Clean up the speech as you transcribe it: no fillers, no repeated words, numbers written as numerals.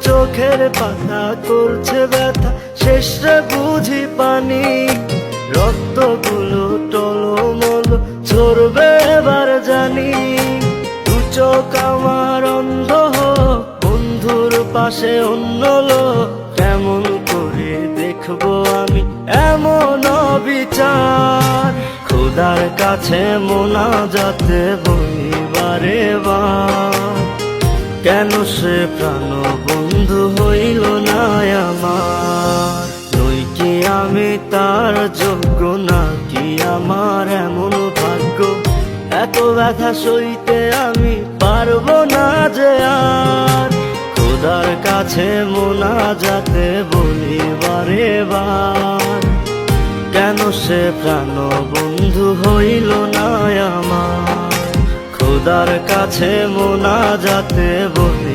চোখের পাতা করছে ব্যথা, শেষে বুঝি পানি। রক্তগুলো টলমল ঝরবে এবার জানি। দু চোখ আমার অন্ধ হোক, বন্ধুর পাশে অন্য লোক, কেমন করে দেখবো আমি এমন অবিচার। খোদার কাছে মোনাজাতে বলি বারে বার, কেন সে প্রাণ বন্ধু হইল না আমার। নই কি আমি তার যোগ্য, নাকি আমার এমন ভাগ্য, এত ব্যথা সইতে আমি পারবো না যে আর। খোদার কাছে মোনাজাতে বলি বারে বার, কেন সে প্রাণ বন্ধু হইল না আমার। খোদার কাছে মোনাজাতে বলি